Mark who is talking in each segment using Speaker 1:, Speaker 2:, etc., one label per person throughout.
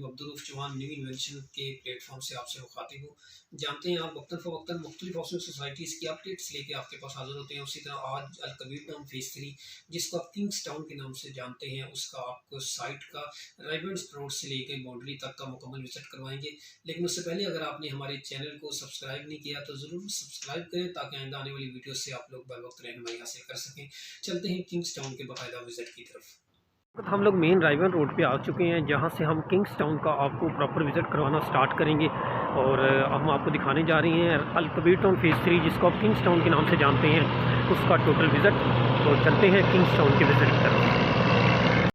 Speaker 1: Abdul Rauf Chauhan new invention के platform से आपसे मुखातिब हूँ। जानते हैं आप वक्तन फ़वक्तन मुख्तलिफ हाउसिंग सोसाइटीज़ की अपडेट्स लेके आपके पास हाजिर होते हैं। उसी तरह आज अल कबीर टाउन फेज़ 3 जिसको आप किंग्स टाउन के नाम से जानते हैं, उसका आपको साइट का राइवेंस रोड से लेकर बाउंड्री तक का मुकम्मल विजिट करवाएंगे। लेकिन उससे पहले अगर आपने हमारे चैनल को सब्सक्राइब नहीं किया तो ज़रूर सब्सक्राइब करें ताकि आइंदा आने वाली वीडियो से आप लोग बर वक्त रहनुमाई हासिल कर सकें। चलते हैं किंग्स टाउन के बाकायदा विजिट की तरफ।
Speaker 2: हम लोग मेन राइवन रोड पे आ चुके हैं, जहाँ से हम किंग्स टाउन का आपको प्रॉपर विज़िट करवाना स्टार्ट करेंगे। और हम आपको दिखाने जा रहे हैं अल कबीर टाउन फेज़ 3 जिसको आप किंग्स टाउन के नाम से जानते हैं, उसका टोटल विज़िट। तो चलते हैं किंग्स टाउन के विज़िट की तरफ।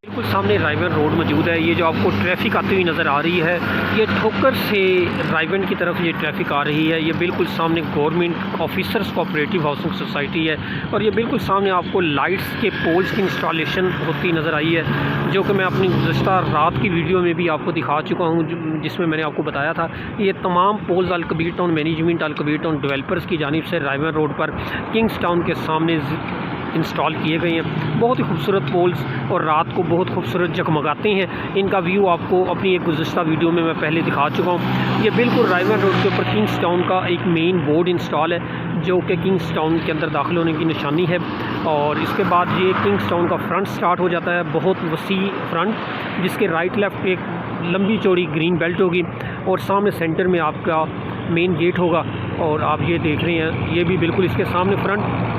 Speaker 2: बिल्कुल सामने राइवन रोड मौजूद है। ये जो आपको ट्रैफिक आती हुई नज़र आ रही है, ये ठोकर से राइवन की तरफ ये ट्रैफिक आ रही है। ये बिल्कुल सामने government officers cooperative housing society है। और ये बिल्कुल सामने आपको लाइट्स के पोल्स की इंस्टॉलेशन होती नज़र आई है, जो कि मैं अपनी गुज़श्ता रात की वीडियो में भी आपको दिखा चुका हूँ, जिसमें मैंने आपको बताया था। ये तमाम पोल्स अल कबीर टाउन मैनेजमेंट, अल कबीर टाउन डेवलपर्स की जानिब से राइवन रोड पर किंग्स टाउन के सामने इंस्टॉल किए गए हैं। बहुत ही खूबसूरत पोल्स और रात को बहुत खूबसूरत जगमगाते हैं। इनका व्यू आपको अपनी एक गुज़श्ता वीडियो में मैं पहले दिखा चुका हूँ। ये बिल्कुल राइवन रोड के ऊपर किंग्स टाउन का एक मेन बोर्ड इंस्टॉल है, जो कि किंग्स टाउन के अंदर दाखिल होने की निशानी है। और इसके बाद ये किंग्स टाउन का फ्रंट स्टार्ट हो जाता है, बहुत वसी फ्रंट, जिसके राइट लेफ़्ट एक लंबी चौड़ी ग्रीन बेल्ट होगी और सामने सेंटर में आपका मेन गेट होगा। और आप ये देख रहे हैं, ये भी बिल्कुल इसके सामने फ्रंट,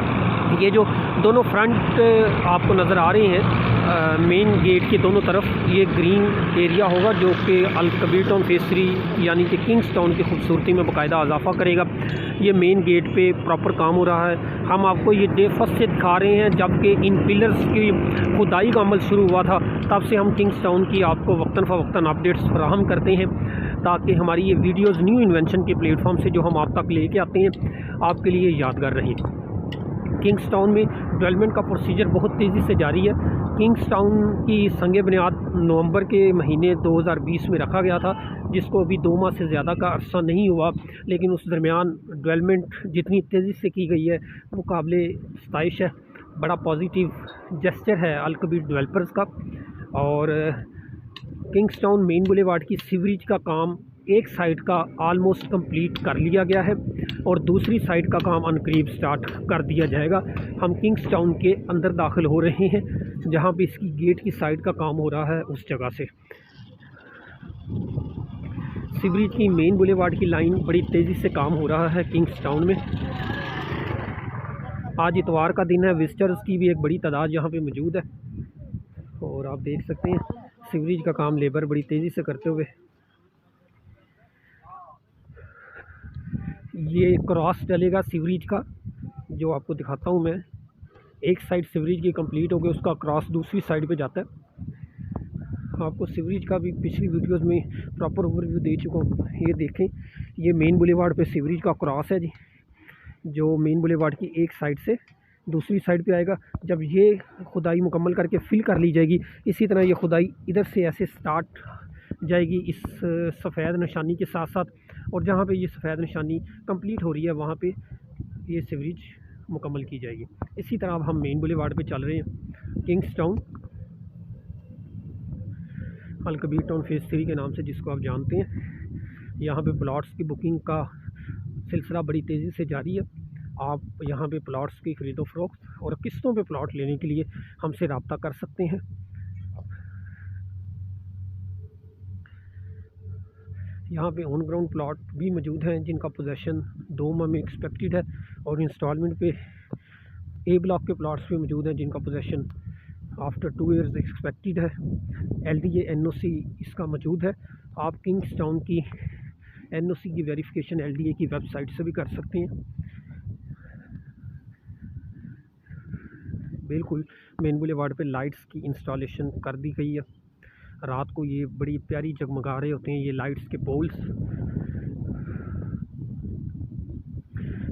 Speaker 2: ये जो दोनों फ्रंट आपको नज़र आ रहे हैं मेन गेट के दोनों तरफ, ये ग्रीन एरिया होगा, जो कि अल कबीर टाउन फेज़ 3 यानी कि किंग्स टाउन की खूबसूरती में बाकायदा इजाफा करेगा। ये मेन गेट पे प्रॉपर काम हो रहा है। हम आपको ये डे फर्स्ट से दिखा रहे हैं, जबकि इन पिलर्स की खुदाई का अमल शुरू हुआ था, तब से हम किंग्स टाउन की आपको वक्तन फ़वक्तन अपडेट्स फराहम करते हैं, ताकि हमारी ये वीडियोज़ न्यू इन्वेंशन के प्लेटफॉर्म से जो हम आप तक लेके आते हैं, आपके लिए यादगार रहें। किंग्स टाउन में डेवलपमेंट का प्रोसीजर बहुत तेज़ी से जारी है। किंग्स टाउन की संग बुनियाद नवंबर के महीने 2020 में रखा गया था, जिसको अभी 2 माह से ज़्यादा का अरसा नहीं हुआ, लेकिन उस दरमियान डेवलपमेंट जितनी तेज़ी से की गई है वो काबिले सताइश है। बड़ा पॉजिटिव जेस्चर है अल कबीर डेवलपर्स का। और किंग्स टाउन मेन बुलेवार्ड की सीवरेज का काम एक साइड का आलमोस्ट कंप्लीट कर लिया गया है और दूसरी साइड का काम अनकरीब स्टार्ट कर दिया जाएगा। हम किंग्स टाउन के अंदर दाखिल हो रहे हैं, जहां पे इसकी गेट की साइड का काम हो रहा है, उस जगह से। सीवरेज की मेन बुलेवार्ड की लाइन बड़ी तेज़ी से काम हो रहा है किंग्स टाउन में। आज इतवार का दिन है, विजिटर्स की भी एक बड़ी तादाद यहाँ पे मौजूद है। और आप देख सकते हैं सीवरेज का काम लेबर बड़ी तेज़ी से करते हुए। ये क्रॉस डलेगा सीवरेज का, जो आपको दिखाता हूँ मैं। एक साइड सीवरेज की कंप्लीट हो गई, उसका क्रॉस दूसरी साइड पे जाता है। आपको सीवरेज का भी पिछली वीडियोस में प्रॉपर ओवरव्यू दे चुका हूँ। ये देखें, ये मेन बुलेवार्ड पे सीवरेज का क्रॉस है जी, जो मेन बुलेवार्ड की एक साइड से दूसरी साइड पे आएगा। जब ये खुदाई मुकम्मल करके फिल कर ली जाएगी, इसी तरह ये खुदाई इधर से ऐसे स्टार्ट जाएगी इस सफ़ेद निशानी के साथ साथ, और जहाँ पे ये सफ़ेद निशानी कंप्लीट हो रही है वहाँ पे ये सीवरेज मुकम्मल की जाएगी। इसी तरह अब हम मेन बुलेवार्ड पे चल रहे हैं, किंग्स टाउन अल कबीर टाउन फेज़ 3 के नाम से जिसको आप जानते हैं। यहाँ पे प्लॉट्स की बुकिंग का सिलसिला बड़ी तेज़ी से जारी है। आप यहाँ पे प्लॉट्स की ख़रीदो फ़रोख्त और किस्तों पे प्लॉट लेने के लिए हमसे रब्ता कर सकते हैं। यहाँ पे ऑन ग्राउंड प्लॉट भी मौजूद हैं, जिनका पोजेसन 2 माह में एक्सपेक्टेड है, और इंस्टॉलमेंट पे ए ब्लॉक के प्लॉट्स भी मौजूद हैं, जिनका पोजेसन आफ्टर 2 ईयर्स एक्सपेक्टेड है। LDA NOC इसका मौजूद है। आप किंग्स टाउन की NOC की वेरिफिकेशन LDA की वेबसाइट से भी कर सकते हैं। बिल्कुल मेन बुलेवार्ड पे लाइट्स की इंस्टॉलेशन कर दी गई है। रात को ये बड़ी प्यारी जगमगा रहे होते हैं ये लाइट्स के पोल्स।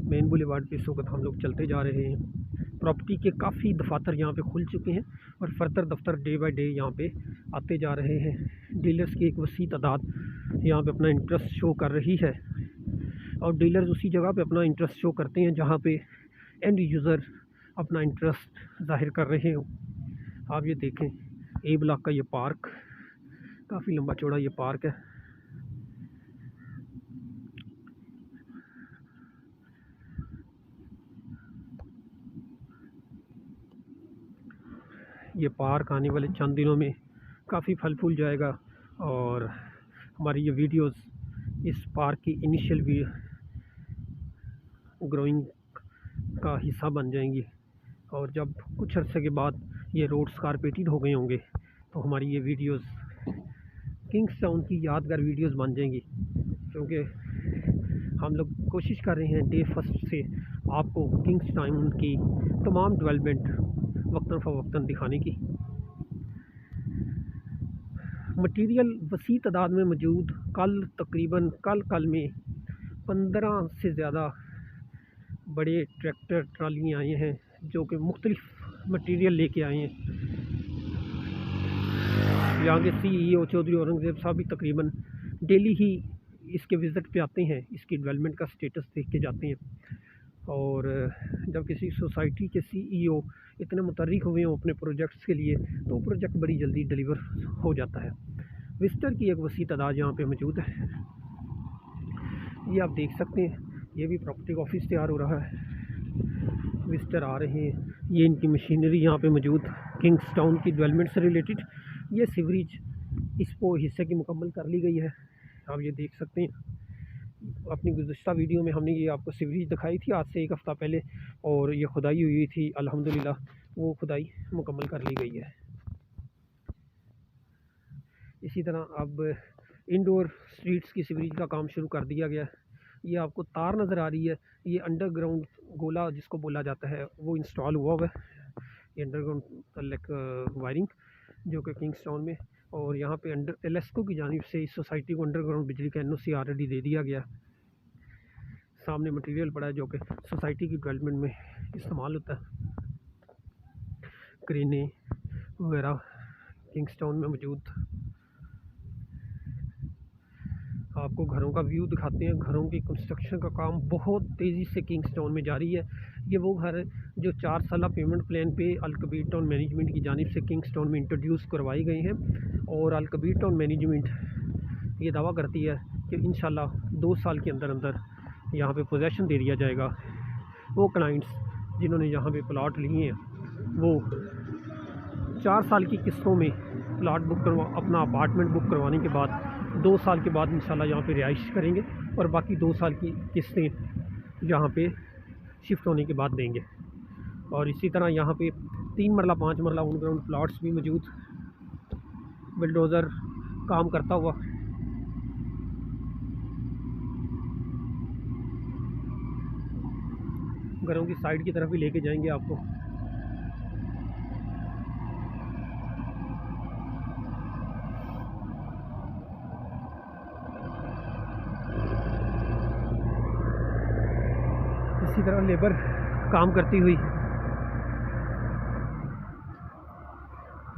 Speaker 2: मेन बुलेवार्ड पे इस वक्त हम लोग चलते जा रहे हैं। प्रॉपर्टी के काफ़ी दफातर यहाँ पे खुल चुके हैं और फर्दर दफ्तर डे बाय डे यहाँ पे आते जा रहे हैं। डीलर्स की एक वसी तादाद यहाँ पे अपना इंटरेस्ट शो कर रही है, और डीलर्स उसी जगह पे अपना इंटरेस्ट शो करते हैं जहाँ पे एंड यूज़र अपना इंटरेस्ट ज़ाहिर कर रहे हो। आप ये देखें, ए ब्लॉक का ये पार्क काफ़ी लंबा चौड़ा ये पार्क है। ये पार्क आने वाले चंद दिनों में काफ़ी फल फूल जाएगा और हमारी ये वीडियोस इस पार्क की इनिशियल ग्रोइंग का हिस्सा बन जाएंगी। और जब कुछ अर्से के बाद ये रोड्स कारपेटेड हो गए होंगे तो हमारी ये वीडियोस किंग्स टाउन की यादगार वीडियोस बन जाएंगी, क्योंकि हम लोग कोशिश कर रहे हैं डे फर्स्ट से आपको किंग्स टाउन की तमाम डेवलपमेंट वक्तन फ़वक्तन दिखाने की। मटेरियल वसी तादाद में मौजूद। तकरीबन कल में 15 से ज़्यादा बड़े ट्रैक्टर ट्रालियाँ आए हैं जो कि मुख्तलिफ मटेरियल लेके आए हैं। यहाँ के CEO चौधरी औरंगज़ेब साहब भी तकरीबन डेली ही इसके विज़िट पे आते हैं, इसकी डेवलपमेंट का स्टेटस देख के जाते हैं। और जब किसी सोसाइटी के CEO इतने मुतर्रिक हुए हों अपने प्रोजेक्ट्स के लिए तो प्रोजेक्ट बड़ी जल्दी डिलीवर हो जाता है। विजिटर की एक वसी तादाद यहाँ पे मौजूद है। ये आप देख सकते हैं, ये भी प्रॉपर्टी ऑफिस तैयार हो रहा है, विजिटर आ रहे हैं। ये इनकी मशीनरी यहाँ पे मौजूद किंग्स टाउन की डेवलपमेंट से रिलेटेड। ये सीवरेज इस हिस्से की मुकम्मल कर ली गई है, आप ये देख सकते हैं। अपनी गुज़श्ता वीडियो में हमने ये आपको सीवरेज दिखाई थी आज से 1 हफ़्ता पहले, और ये खुदाई हुई थी, अल्हम्दुलिल्लाह वो खुदाई मुकम्मल कर ली गई है। इसी तरह अब इंडोर स्ट्रीट्स की सीवरेज का काम शुरू कर दिया गया है। ये आपको तार नज़र आ रही है, ये अंडरग्राउंड गोला जिसको बोला जाता है वो इंस्टॉल हुआ है। ये अंडरग्राउंड वायरिंग जो कि किंग्स टाउन में, और यहाँ पे एलेस्को की जानिब से इस सोसाइटी को अंडरग्राउंड बिजली का NOC ऑलरेडी दे दिया गया। सामने मटेरियल पड़ा है जो कि सोसाइटी की डेवलपमेंट में इस्तेमाल होता है। क्रेनें वगैरह किंग्स टाउन में मौजूद। आपको घरों का व्यू दिखाते हैं। घरों की कंस्ट्रक्शन का काम बहुत तेज़ी से किंग्स टाउन में जारी है। ये वो घर जो 4 साला पेमेंट प्लान पे अल कबीर टाउन मैनेजमेंट की जानिब से किंग्स टाउन में इंट्रोड्यूस करवाई गई हैं, और अल कबीर टाउन मैनेजमेंट ये दावा करती है कि इंशाल्लाह 2 साल के अंदर अंदर यहाँ पे पोजेसन दे दिया जाएगा। वो क्लाइंट्स जिन्होंने यहाँ पे प्लाट लिए हैं वो 4 साल की किस्तों में प्लाट अपना अपार्टमेंट बुक करवाने के बाद 2 साल के बाद इंशाल्लाह यहाँ पे रिहाइश करेंगे, और बाकी 2 साल की किस्तें यहाँ पे शिफ्ट होने के बाद देंगे। और इसी तरह यहाँ पे 3 मरला 5 मरला ऑन ग्राउंड प्लाट्स भी मौजूद, बिल्डोज़र काम करता हुआ। घरों की साइड की तरफ भी लेके जाएंगे आपको। इसी तरह लेबर काम करती हुई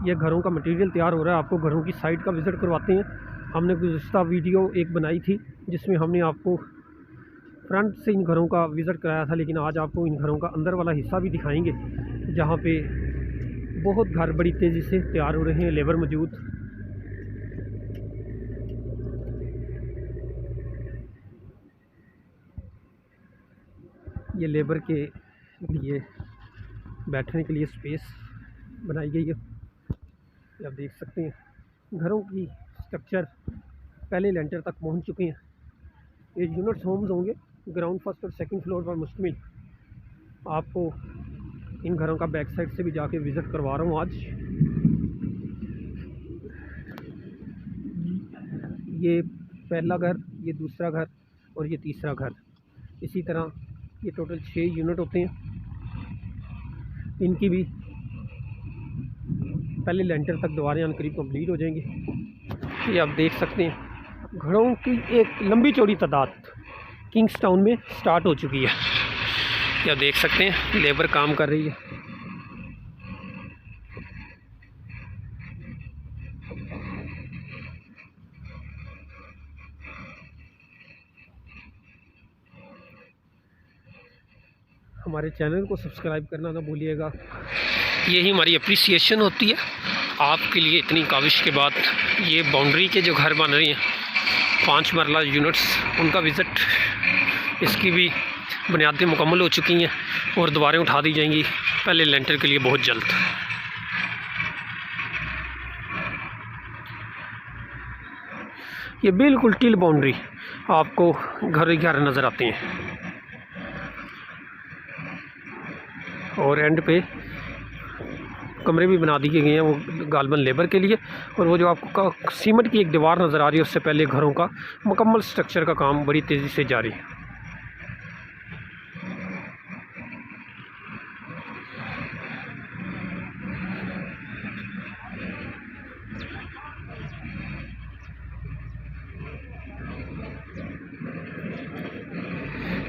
Speaker 2: ये घरों का मटेरियल तैयार हो रहा है। आपको घरों की साइड का विज़िट करवाते हैं। हमने गुज़श्ता वीडियो एक बनाई थी जिसमें हमने आपको फ्रंट से इन घरों का विज़िट कराया था, लेकिन आज आपको इन घरों का अंदर वाला हिस्सा भी दिखाएंगे जहाँ पे बहुत घर बड़ी तेज़ी से तैयार हो रहे हैं, लेबर मौजूद। ये लेबर के लिए बैठने के लिए स्पेस बनाई गई है, ये आप देख सकते हैं। घरों की स्ट्रक्चर पहले लेंटर तक पहुंच चुके हैं। ये यूनिट्स होम्स होंगे, ग्राउंड फर्स्ट और सेकंड फ्लोर पर मुश्तमिल। आपको इन घरों का बैक साइड से भी जाके विज़िट करवा रहा हूँ आज। ये पहला घर, ये दूसरा घर और ये तीसरा घर। इसी तरह ये टोटल 6 यूनिट होते हैं। इनकी भी पहले लेंटर तक दीवारें करीब कंप्लीट हो जाएंगी। ये आप देख सकते हैं घरों की एक लंबी चौड़ी तादाद किंग्स टाउन में स्टार्ट हो चुकी है। ये आप देख सकते हैं लेबर काम कर रही है। हमारे चैनल को सब्सक्राइब करना ना भूलिएगा, यही हमारी अप्रिसिएशन होती है। आपके लिए इतनी काविश के बाद ये बाउंड्री के जो घर बन रही हैं 5 मरला यूनिट्स, उनका विज़िट, इसकी भी बुनियादें मुकम्मल हो चुकी हैं और दीवारें उठा दी जाएंगी पहले लेंटर के लिए बहुत जल्द। ये बिल्कुल टिल बाउंड्री आपको घर नज़र आते हैं और एंड पे कमरे भी बना दिए गए हैं वो गालबन लेबर के लिए। और वो जो आपको सीमेंट की एक दीवार नज़र आ रही है उससे पहले घरों का मुकम्मल स्ट्रक्चर का काम बड़ी तेज़ी से जारी है।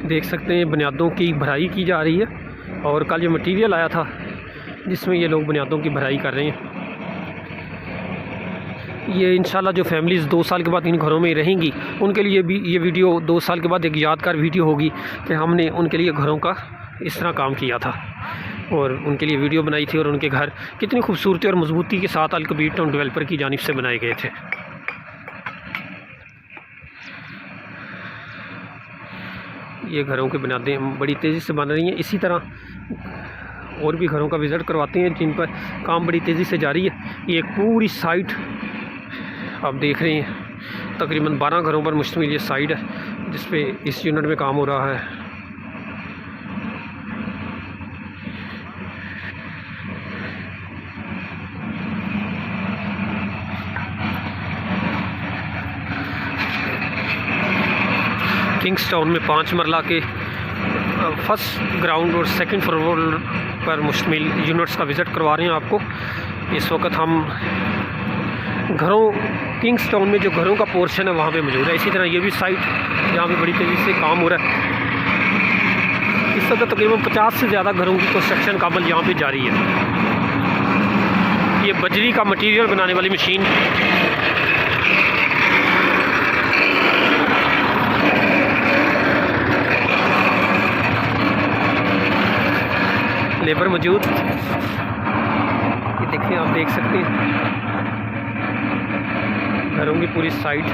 Speaker 2: देख सकते हैं बुनियादों की भराई की जा रही है और कल जो मटेरियल आया था जिसमें ये लोग बुनियादों की भराई कर रहे हैं। ये इंशाल्लाह जो फैमिलीज़ 2 साल के बाद इन घरों में रहेंगी उनके लिए भी ये वीडियो 2 साल के बाद एक यादगार वीडियो होगी कि हमने उनके लिए घरों का इस तरह काम किया था और उनके लिए वीडियो बनाई थी और उनके घर कितनी खूबसूरती और मजबूती के साथ अल कबीर टाउन डेवलपर की जानिब से बनाए गए थे। ये घरों की बुनियादें बड़ी तेज़ी से बन रही हैं। इसी तरह और भी घरों का विज़िट करवाते हैं जिन पर काम बड़ी तेज़ी से जारी है। ये एक पूरी साइट आप देख रहे हैं, तकरीबन 12 घरों पर मुश्तमिल ये साइट है जिस पे इस यूनिट में काम हो रहा है। किंग्स टाउन में 5 मरला के फर्स्ट ग्राउंड और सेकंड फ्लोर पर मुश्तमिल यूनिट्स का विज़िट करवा रहे हैं आपको। इस वक्त हम घरों किंग्स टाउन में जो घरों का पोर्शन है वहाँ पे मौजूद है। इसी तरह ये भी साइट जहाँ पे बड़ी तेज़ी से काम हो रहा है। इस वक्त तकरीबन 50 से ज़्यादा घरों की कंस्ट्रक्शन का अमल यहाँ पे जारी है। ये बजरी का मटेरियल बनाने वाली मशीन लेबर मौजूद, ये देखिए आप देख सकते हैं घरों की पूरी साइट।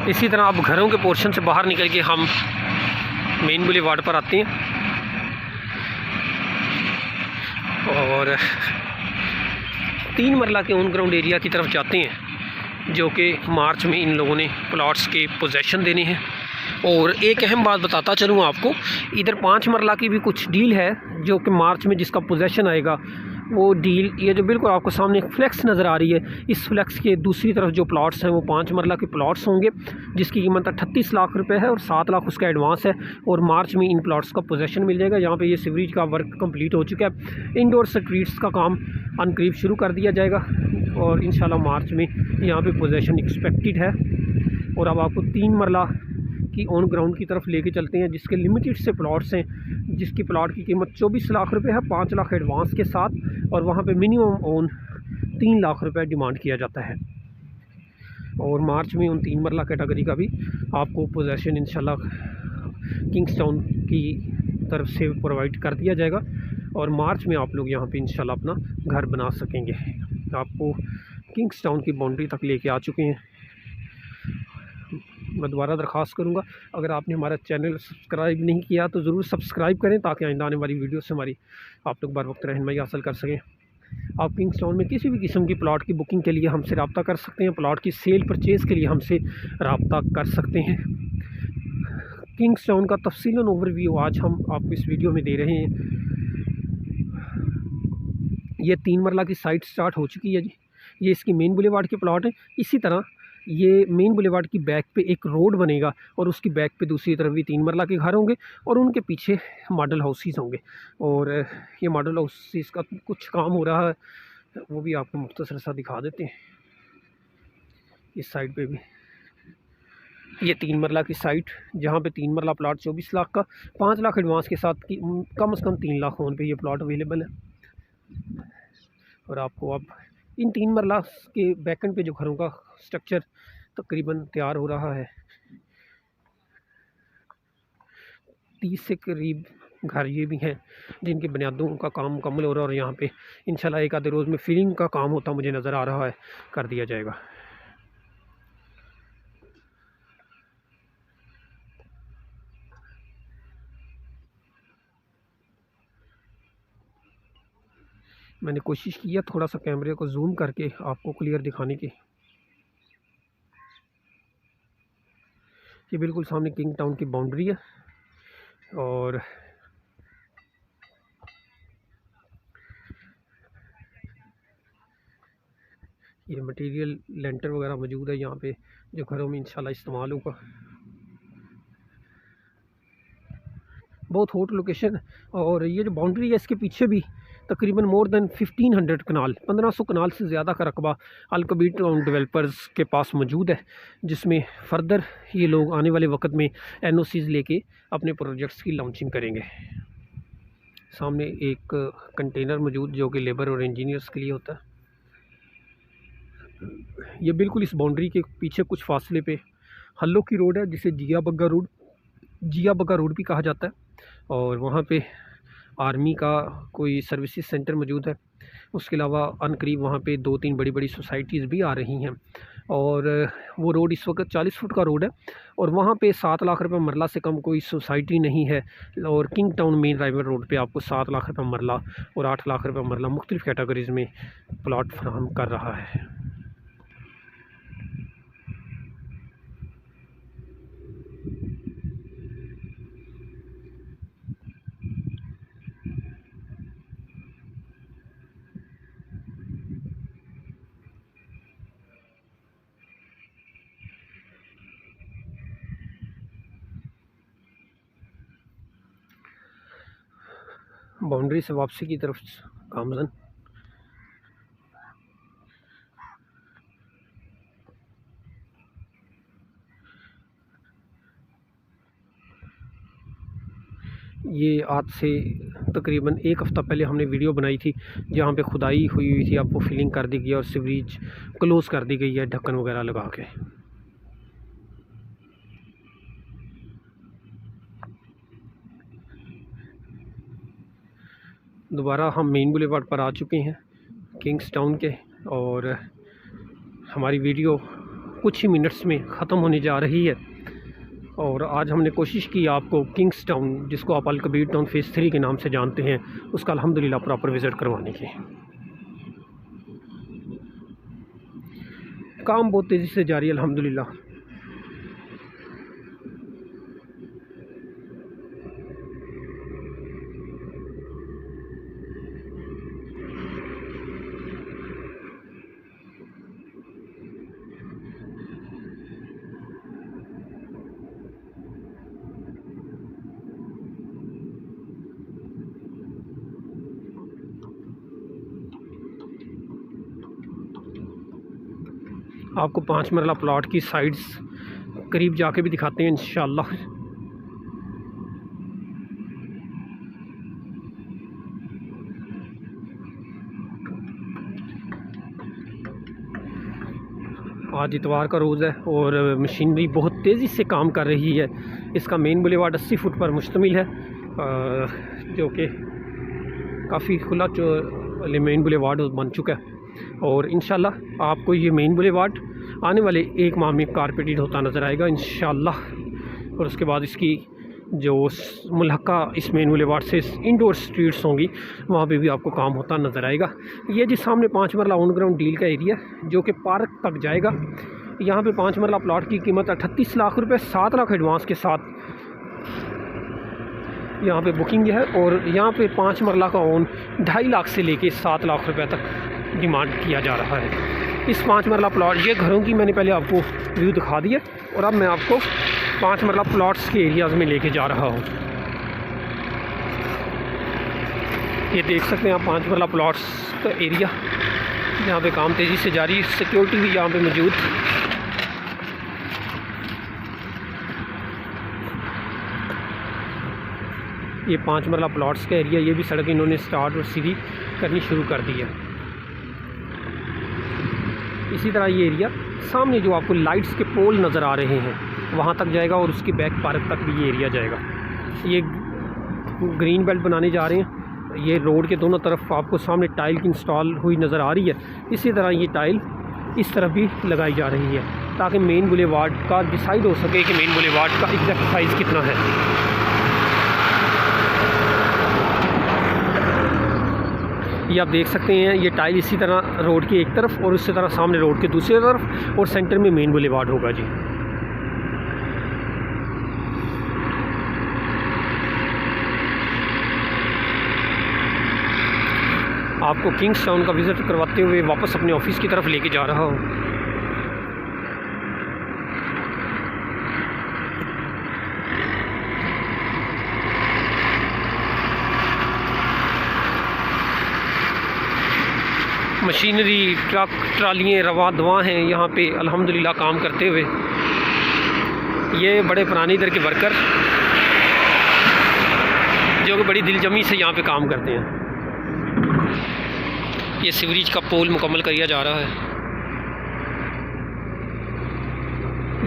Speaker 2: इसी तरह अब घरों के पोर्शन से बाहर निकल के हम मेन बुलेवार्ड पर आते हैं और 3 मरला के ऑन ग्राउंड एरिया की तरफ जाते हैं जो कि मार्च में इन लोगों ने प्लॉट्स के पोजेशन देने हैं। और एक अहम बात बताता चलूँ आपको, इधर 5 मरला की भी कुछ डील है जो कि मार्च में जिसका पोजेशन आएगा वो डील, ये जो बिल्कुल आपको सामने फ्लैक्स नज़र आ रही है, इस फ्लैक्स के दूसरी तरफ जो प्लॉट्स हैं वो 5 मरला के प्लॉट्स होंगे जिसकी कीमत 38 लाख रुपए है और 7 लाख उसका एडवांस है। और मार्च में इन प्लॉट्स का पोजेशन मिल जाएगा। यहाँ पे ये सीवरेज का वर्क कंप्लीट हो चुका है। इंडोर स्ट्रीट्स का काम अनकरीब शुरू कर दिया जाएगा और इंशाल्लाह मार्च में यहाँ पे पोजेशन एक्सपेक्टेड है। और अब आपको 3 मरला की ऑन ग्राउंड की तरफ लेके चलते हैं जिसके लिमिटेड से प्लॉट्स हैं, जिसकी प्लॉट की कीमत 24 लाख रुपए है 5 लाख एडवांस के साथ। और वहाँ पे मिनिमम ओन 3 लाख रुपए डिमांड किया जाता है। और मार्च में उन 3 मरला कैटेगरी का भी आपको पोजेशन इंशाल्लाह किंग्स टाउन की तरफ से प्रोवाइड कर दिया जाएगा और मार्च में आप लोग यहाँ पे इंशाल्लाह अपना घर बना सकेंगे। आपको किंग्स टाउन की बाउंड्री तक लेके आ चुके हैं। मैं दोबारा दरख्वास्त करूँगा, अगर आपने हमारा चैनल सब्सक्राइब नहीं किया तो ज़रूर सब्सक्राइब करें ताकि आइंदा आने वाली वीडियो से हमारी आप लोग बर वक्त रहनुमाई हासिल कर सकें। आप किंग्स टाउन में किसी भी किस्म की प्लॉट की बुकिंग के लिए हमसे रब्ता कर सकते हैं, प्लॉट की सेल परचेज़ के लिए हमसे रब्ता कर सकते हैं। किंग्स टाउन का तफसीलन ओवरव्यू आज हम आपको इस वीडियो में दे रहे हैं। ये 3 मरला की साइट स्टार्ट हो चुकी है जी, ये इसकी मेन बुलेवार्ड के प्लॉट है। इसी तरह ये मेन बुलेवार्ड की बैक पे एक रोड बनेगा और उसकी बैक पे दूसरी तरफ भी 3 मरला के घर होंगे और उनके पीछे मॉडल हाउसेस होंगे। और ये मॉडल हाउसेस का कुछ काम हो रहा है, वो भी आपको मुख्तसर सा दिखा देते हैं। इस साइड पे भी ये 3 मरला की साइट जहाँ पे 3 मरला प्लॉट 24 लाख का 5 लाख एडवांस के साथ कम से कम 3 लाख होने पे ये प्लॉट अवेलेबल है। और आपको अब इन 3 मरला के बैकेंड पे जो घरों का स्ट्रक्चर तकरीबन तैयार हो रहा है। 30 से करीब घर ये भी हैं जिनकी बुनियादों का काम मुकम्मल हो रहा है और यहाँ पे इंशाल्लाह एक आधे रोज़ में फिलिंग का काम होता मुझे नज़र आ रहा है, कर दिया जाएगा। मैंने कोशिश किया थोड़ा सा कैमरे को जूम करके आपको क्लियर दिखाने की। ये बिल्कुल सामने किंग टाउन की बाउंड्री है और ये मटेरियल लेंटर वगैरह मौजूद है यहाँ पे जो घरों में इंशाल्लाह इस्तेमाल होगा। बहुत हॉट लोकेशन और ये जो बाउंड्री है इसके पीछे भी तकरीबन मोर देन 1500 कनाल 1500 कनाल से ज़्यादा का रकबा अल कबीर टाउन डेवलपर्स के पास मौजूद है, जिसमें फ़र्दर ये लोग आने वाले वक्त में NOCs लेके अपने प्रोजेक्ट्स की लॉन्चिंग करेंगे। सामने एक कंटेनर मौजूद जो कि लेबर और इंजीनियर्स के लिए होता है। ये बिल्कुल इस बाउंड्री के पीछे कुछ फासले पे हल्लो की रोड है जिसे जिया बग्गा रोड भी कहा जाता है और वहाँ पे आर्मी का कोई सर्विसेज सेंटर मौजूद है। उसके अलावा अनकरीब वहाँ पे 2-3 बड़ी सोसाइटीज़ भी आ रही हैं और वो रोड इस वक्त 40 फुट का रोड है और वहाँ पे 7 लाख रुपए मरला से कम कोई सोसाइटी नहीं है और किंग टाउन मेन राइवर रोड पे आपको 7 लाख रुपए मरला और 8 लाख रुपए मरला मुख्तलिफ़ कैटेगरीज़ में प्लॉट फराहम कर रहा है। बाउंड्री से वापसी की तरफ गामजन। ये आज से तकरीबन 1 हफ़्ता पहले हमने वीडियो बनाई थी जहाँ पे खुदाई हुई थी, आपको फिलिंग कर दी गई और सीवरेज क्लोज़ कर दी गई है ढक्कन वगैरह लगा के। दोबारा हम मेन बुलेवार्ड पर आ चुके हैं किंग्स टाउन के और हमारी वीडियो कुछ ही मिनट्स में ख़त्म होने जा रही है और आज हमने कोशिश की आपको किंग्स टाउन, जिसको आप अल कबीर टाउन फ़ेज़ 3 के नाम से जानते हैं, उसका अल्हम्दुलिल्लाह प्रॉपर विज़िट करवाने की। काम बहुत तेज़ी से जारी है अल्हम्दुलिल्लाह। आपको 5 मरला प्लॉट की साइड्स करीब जाके भी दिखाते हैं इंशाल्लाह। आज इतवार का रोज़ है और मशीनरी बहुत तेज़ी से काम कर रही है। इसका मेन बुलेवार्ड 80 फुट पर मुश्तमिल है जो कि काफ़ी खुला मेन बुलेवार्ड बन चुका है और इंशाल्लाह आपको ये मेन बुलेवार्ड आने वाले 1 माह में कारपेटेड होता नज़र आएगा इंशाल्लाह। और उसके बाद इसकी जो मुल्हका इस मेन बुलेवार्ड से इंडोर स्ट्रीट्स होंगी वहाँ पे भी आपको काम होता नज़र आएगा। ये जी सामने 5 मरला ऑन ग्राउंड डील का एरिया जो कि पार्क तक जाएगा। यहाँ पे 5 मरला प्लॉट की कीमत 38 लाख रुपए 7 लाख एडवांस के साथ यहाँ पे बुकिंग है और यहाँ पे 5 मरला का ओन 2.5 लाख से लेके 7 लाख रुपए तक डिमांड किया जा रहा है। इस 5 मरला प्लॉट, ये घरों की मैंने पहले आपको व्यू दिखा दिया और अब मैं आपको 5 मरला प्लॉट्स के एरियाज़ में लेके जा रहा हूँ। ये देख सकते हैं आप 5 मरला प्लॉट्स का एरिया, यहाँ पे काम तेज़ी से जारी, सिक्योरिटी भी यहाँ पे मौजूद। ये 5 मरला प्लॉट्स का एरिया, ये भी सड़क इन्होंने स्टार्ट और सीधी करनी शुरू कर दी है। इसी तरह ये एरिया सामने जो आपको लाइट्स के पोल नज़र आ रहे हैं वहाँ तक जाएगा और उसके बैक पार्क तक भी ये एरिया जाएगा। ये ग्रीन बेल्ट बनाने जा रहे हैं। ये रोड के दोनों तरफ आपको सामने टाइल की इंस्टॉल हुई नज़र आ रही है। इसी तरह ये टाइल इस तरफ भी लगाई जा रही है ताकि मेन बुलेवार्ड का डिसाइड हो सके कि मेन बुलेवार्ड का एग्जैक्ट साइज़ कितना है। ये आप देख सकते हैं, ये टाइल इसी तरह रोड की एक तरफ और इसी तरह सामने रोड के दूसरी तरफ और सेंटर में मेन बुलेवार्ड होगा जी। आपको किंग्स टाउन का विज़िट करवाते हुए वापस अपने ऑफिस की तरफ लेके जा रहा हूँ। मशीनरी, ट्रक, ट्रालियाँ रवा दवा हैं यहाँ पे अल्हम्दुलिल्लाह काम करते हुए। ये बड़े पुरानी दर के वर्कर जो कि बड़ी दिलजमी से यहाँ पे काम करते हैं। ये सीवरेज का पोल मुकम्मल किया जा रहा है।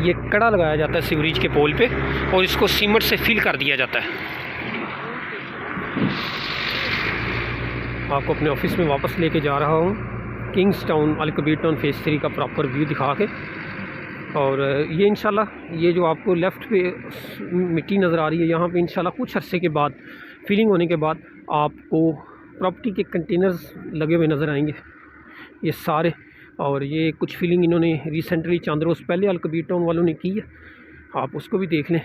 Speaker 2: ये कड़ा लगाया जाता है सीवरेज के पोल पे और इसको सीमेंट से फिल कर दिया जाता है। आपको अपने ऑफिस में वापस लेके जा रहा हूँ किंग्स टाउन अल कबीर टाउन फेज़ 3 का प्रॉपर व्यू दिखा के। और ये इंशाल्लाह ये जो आपको लेफ़्ट पे मिट्टी नज़र आ रही है यहाँ पे इंशाल्लाह कुछ अरसे के बाद फिलिंग होने के बाद आपको प्रॉपर्टी के कंटेनर्स लगे हुए नज़र आएंगे ये सारे। और ये कुछ फिलिंग इन्होंने रिसेंटली चंद रोज़ पहले अल कबीर टाउन वालों ने की है, आप उसको भी देख लें।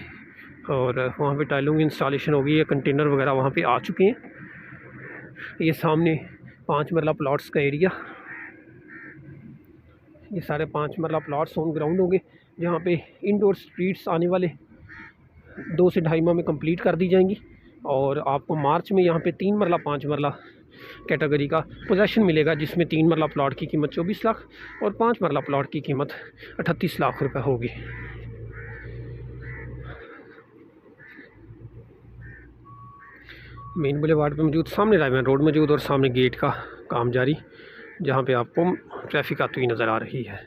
Speaker 2: और वहाँ पे टाइलों की इंस्टॉलेशन हो गई है, कंटेनर वगैरह वहाँ पे आ चुके हैं। ये सामने 5 मरला प्लॉट्स का एरिया, ये सारे 5 मरला प्लॉट्स ऑन ग्राउंड होंगे जहाँ पे इंडोर स्ट्रीट्स आने वाले 2 से 2.5 माह में कंप्लीट कर दी जाएंगी। और आपको मार्च में यहाँ पे 3 मरला 5 मरला कैटेगरी का पोजेसन मिलेगा जिसमें 3 मरला प्लॉट की कीमत 24 लाख और 5 मरला प्लॉट की कीमत 38 लाख रुपए होगी। मेन बुलेवार्ड पे मौजूद, सामने रायवन रोड मौजूद और सामने गेट का काम जारी जहाँ पे आपको ट्रैफिक आती हुई नज़र आ रही है।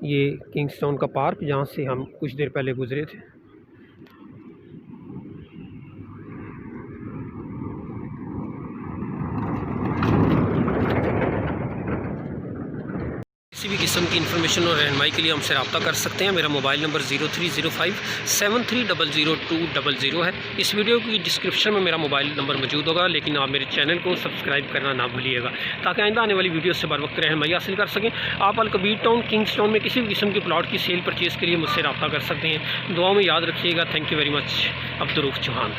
Speaker 2: ये किंग्स टाउन का पार्क जहाँ से हम कुछ देर पहले गुजरे थे। किसी भी किस्म की इन्फॉर्मेशन और रहनुमाई के लिए हमसे रब्ता कर सकते हैं। मेरा मोबाइल नंबर 030573000200 है। इस वीडियो की डिस्क्रिप्शन में मेरा मोबाइल नंबर मौजूद होगा, लेकिन आप मेरे चैनल को सब्सक्राइब करना ना भूलिएगा ताकि आइंदा आने वाली वीडियो से बर वक्त रहनुमाई हासिल कर सकें। आप अल कबीर टाउन किंग्स टाउन में किसी भी किस्म की प्लॉट की सेल परचेज़ के लिए मुझसे रब्ता कर सकते हैं। दुआओं में याद रखिएगा। Thank you very much. Abdul Rauf Chauhan.